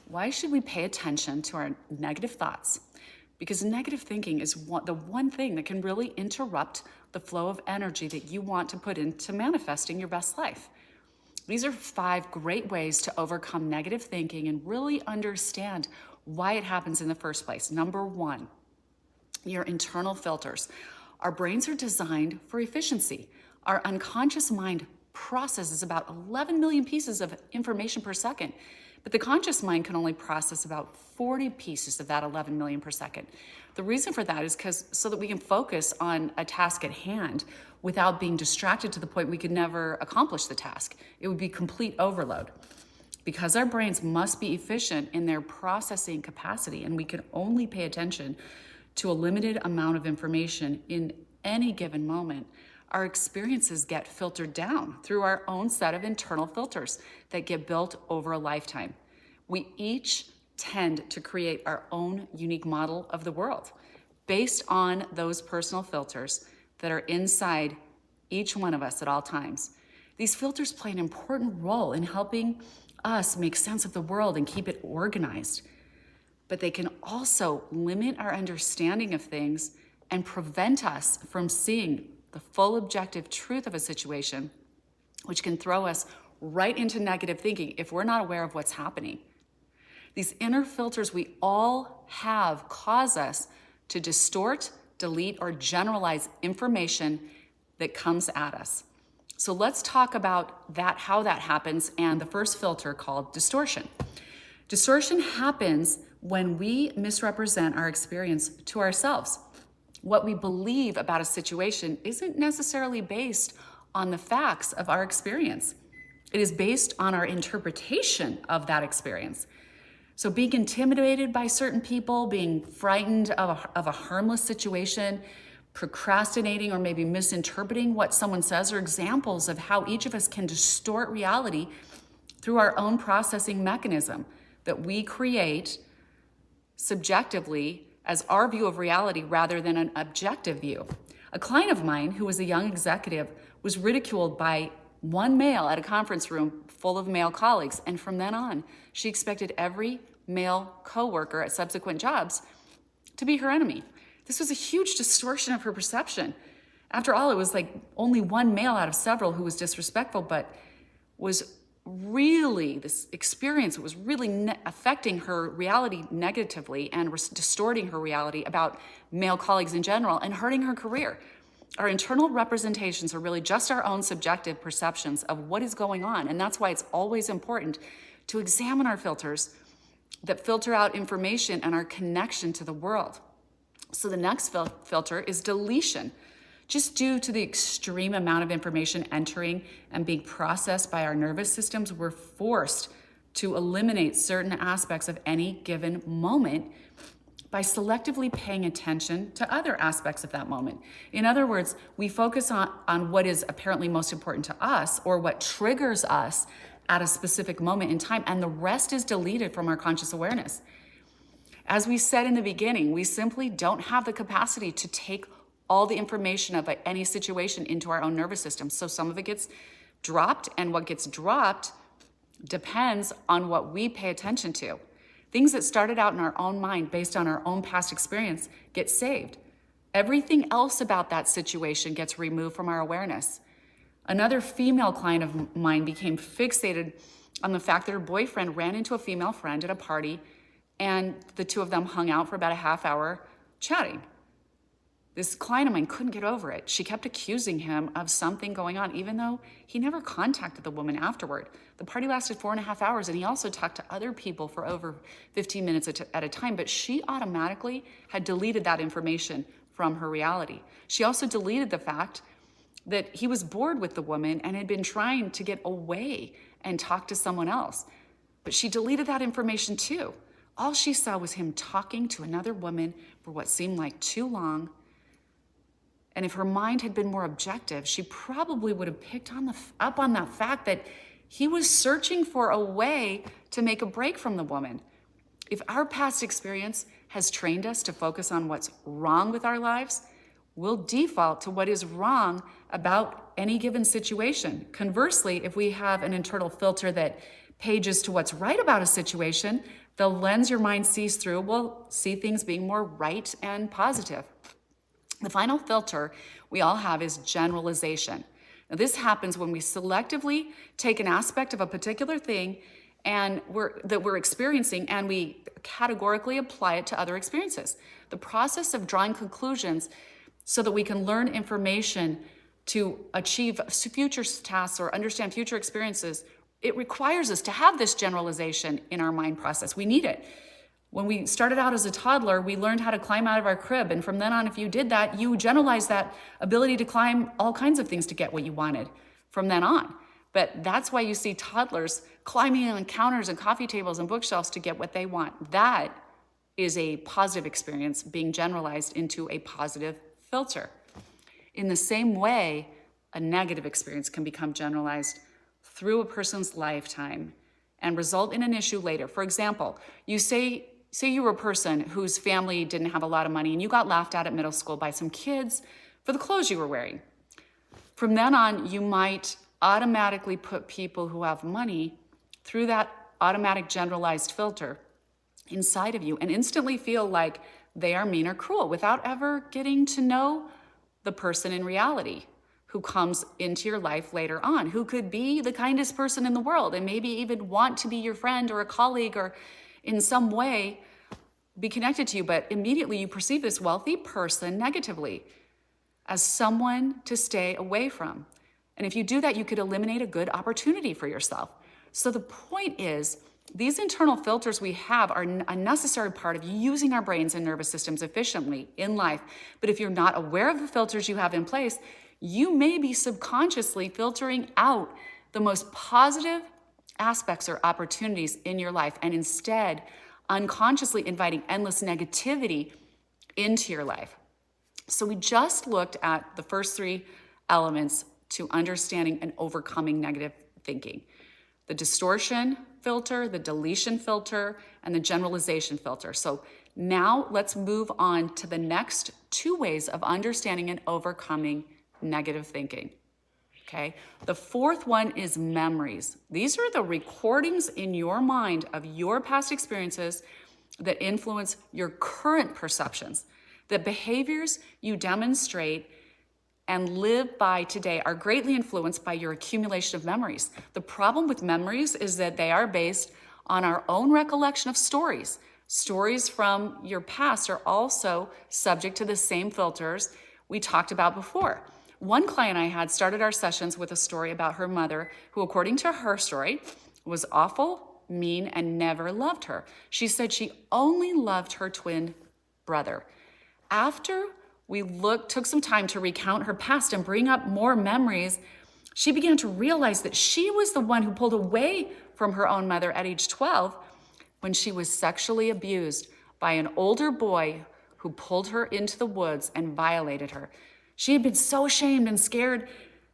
Why should we pay attention to our negative thoughts? Because negative thinking is the one thing that can really interrupt the flow of energy that you want to put into manifesting your best life. These are 5 great ways to overcome negative thinking and really understand why it happens in the first place. Number 1, your internal filters. Our brains are designed for efficiency. Our unconscious mind processes about 11 million pieces of information per second, but the conscious mind can only process about 40 pieces of that 11 million per second. The reason for that is so that we can focus on a task at hand without being distracted to the point we could never accomplish the task. It would be complete overload. Because our brains must be efficient in their processing capacity, and we can only pay attention to a limited amount of information in any given moment, our experiences get filtered down through our own set of internal filters that get built over a lifetime. We each tend to create our own unique model of the world based on those personal filters that are inside each one of us at all times. These filters play an important role in helping us make sense of the world and keep it organized. But they can also limit our understanding of things and prevent us from seeing the full objective truth of a situation, which can throw us right into negative thinking if we're not aware of what's happening. These inner filters we all have cause us to distort, delete, or generalize information that comes at us. So let's talk about that, how that happens, and the first filter called distortion. Distortion happens when we misrepresent our experience to ourselves. What we believe about a situation isn't necessarily based on the facts of our experience. It is based on our interpretation of that experience. So being intimidated by certain people, being frightened of a harmless situation, procrastinating or maybe misinterpreting what someone says are examples of how each of us can distort reality through our own processing mechanism that we create subjectively as our view of reality rather than an objective view. A client of mine who was a young executive was ridiculed by one male at a conference room full of male colleagues, and from then on, she expected every male coworker at subsequent jobs to be her enemy. This was a huge distortion of her perception. After all, it was like only one male out of several who was disrespectful, but was really, this experience was really affecting her reality negatively and was distorting her reality about male colleagues in general and hurting her career. Our internal representations are really just our own subjective perceptions of what is going on, and that's why it's always important to examine our filters that filter out information and our connection to the world. So the next filter is deletion. Just due to the extreme amount of information entering and being processed by our nervous systems, we're forced to eliminate certain aspects of any given moment by selectively paying attention to other aspects of that moment. In other words, we focus on what is apparently most important to us or what triggers us at a specific moment in time, and the rest is deleted from our conscious awareness. As we said in the beginning, we simply don't have the capacity to take all the information of any situation into our own nervous system. So some of it gets dropped, and what gets dropped depends on what we pay attention to. Things that started out in our own mind based on our own past experience get saved. Everything else about that situation gets removed from our awareness. Another female client of mine became fixated on the fact that her boyfriend ran into a female friend at a party, and the two of them hung out for about a half hour chatting. This client of mine couldn't get over it. She kept accusing him of something going on, even though he never contacted the woman afterward. The party lasted 4.5 hours, and he also talked to other people for over 15 minutes at a time, but she automatically had deleted that information from her reality. She also deleted the fact that he was bored with the woman and had been trying to get away and talk to someone else. But she deleted that information too. All she saw was him talking to another woman for what seemed like too long. And if her mind had been more objective, she probably would have picked up on that fact that he was searching for a way to make a break from the woman. If our past experience has trained us to focus on what's wrong with our lives, we'll default to what is wrong about any given situation. Conversely, if we have an internal filter that pages to what's right about a situation, the lens your mind sees through will see things being more right and positive. The final filter we all have is generalization. Now, this happens when we selectively take an aspect of a particular thing that we're experiencing, and we categorically apply it to other experiences. The process of drawing conclusions so that we can learn information to achieve future tasks or understand future experiences, it requires us to have this generalization in our mind process. We need it. When we started out as a toddler, we learned how to climb out of our crib. And from then on, if you did that, you generalized that ability to climb all kinds of things to get what you wanted from then on. But that's why you see toddlers climbing on counters and coffee tables and bookshelves to get what they want. That is a positive experience being generalized into a positive filter. In the same way, a negative experience can become generalized through a person's lifetime and result in an issue later. For example, you say you were a person whose family didn't have a lot of money and you got laughed at middle school by some kids for the clothes you were wearing. From then on, you might automatically put people who have money through that automatic generalized filter inside of you and instantly feel like they are mean or cruel without ever getting to know the person in reality who comes into your life later on, who could be the kindest person in the world and maybe even want to be your friend or a colleague or in some way be connected to you, but immediately you perceive this wealthy person negatively as someone to stay away from. And if you do that, you could eliminate a good opportunity for yourself. So the point is, these internal filters we have are a necessary part of using our brains and nervous systems efficiently in life. But if you're not aware of the filters you have in place, you may be subconsciously filtering out the most positive aspects or opportunities in your life and instead unconsciously inviting endless negativity into your life. So we just looked at the first three elements to understanding and overcoming negative thinking: the distortion filter, the deletion filter, and the generalization filter. So now let's move on to the next two ways of understanding and overcoming negative thinking. Okay. The fourth one is memories. These are the recordings in your mind of your past experiences that influence your current perceptions. The behaviors you demonstrate and live by today are greatly influenced by your accumulation of memories. The problem with memories is that they are based on our own recollection of stories. Stories from your past are also subject to the same filters we talked about before. One client I had started our sessions with a story about her mother, who, according to her story, was awful, mean, and never loved her. She said she only loved her twin brother. After we took some time to recount her past and bring up more memories, she began to realize that she was the one who pulled away from her own mother at age 12 when she was sexually abused by an older boy who pulled her into the woods and violated her. She had been so ashamed and scared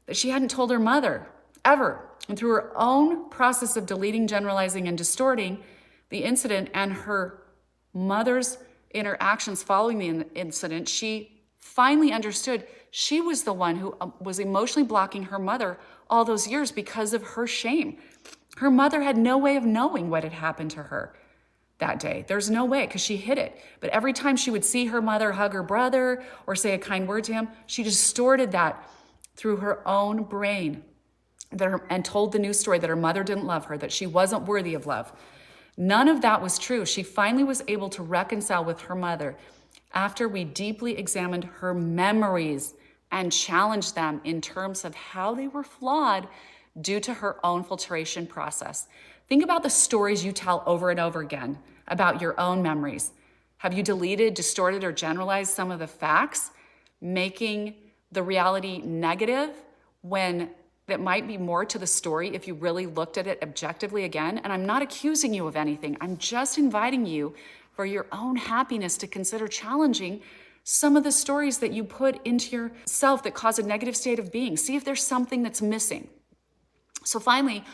that she hadn't told her mother, ever. And through her own process of deleting, generalizing, and distorting the incident and her mother's interactions following the incident, she finally understood she was the one who was emotionally blocking her mother all those years because of her shame. Her mother had no way of knowing what had happened to her that day. There's no way, because she hid it. But every time she would see her mother hug her brother or say a kind word to him, she distorted that through her own brain and told the new story that her mother didn't love her, that she wasn't worthy of love. None of that was true. She finally was able to reconcile with her mother after we deeply examined her memories and challenged them in terms of how they were flawed due to her own filtration process. Think about the stories you tell over and over again about your own memories. Have you deleted, distorted, or generalized some of the facts, making the reality negative when that might be more to the story if you really looked at it objectively again? And I'm not accusing you of anything. I'm just inviting you for your own happiness to consider challenging some of the stories that you put into yourself that cause a negative state of being. See if there's something that's missing. So finally,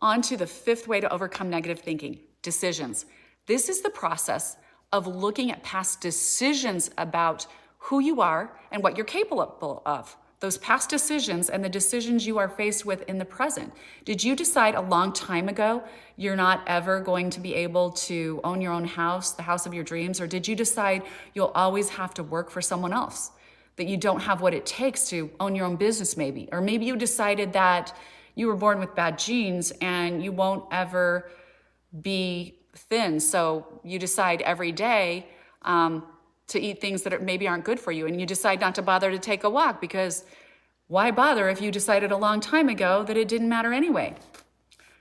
on to the fifth way to overcome negative thinking: decisions. This is the process of looking at past decisions about who you are and what you're capable of. those past decisions and the decisions you are faced with in the present. Did you decide a long time ago you're not ever going to be able to own your own house, the house of your dreams? Or did you decide you'll always have to work for someone else? That you don't have what it takes to own your own business maybe? Or maybe you decided that you were born with bad genes and you won't ever be thin. So you decide every day to eat things that maybe aren't good for you, and you decide not to bother to take a walk because why bother if you decided a long time ago that it didn't matter anyway?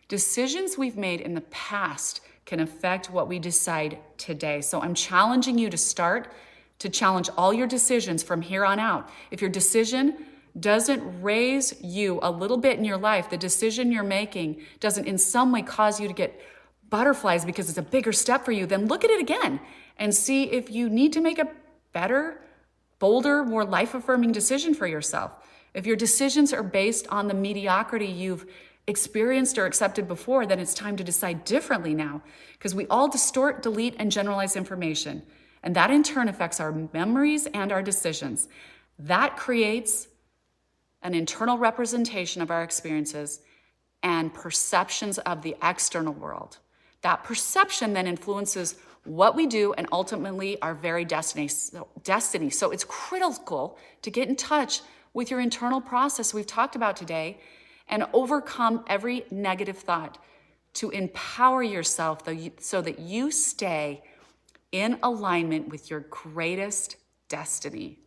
Decisions we've made in the past can affect what we decide today. So I'm challenging you to start to challenge all your decisions from here on out. If your decision doesn't raise you a little bit in your life, the decision you're making doesn't in some way cause you to get butterflies because it's a bigger step for you, then look at it again and see if you need to make a better, bolder, more life-affirming decision for yourself. If your decisions are based on the mediocrity you've experienced or accepted before, then it's time to decide differently now, because we all distort, delete, and generalize information. And that in turn affects our memories and our decisions. That creates an internal representation of our experiences and perceptions of the external world. That perception then influences what we do and ultimately our very destiny. So it's critical to get in touch with your internal process we've talked about today and overcome every negative thought to empower yourself so that you stay in alignment with your greatest destiny.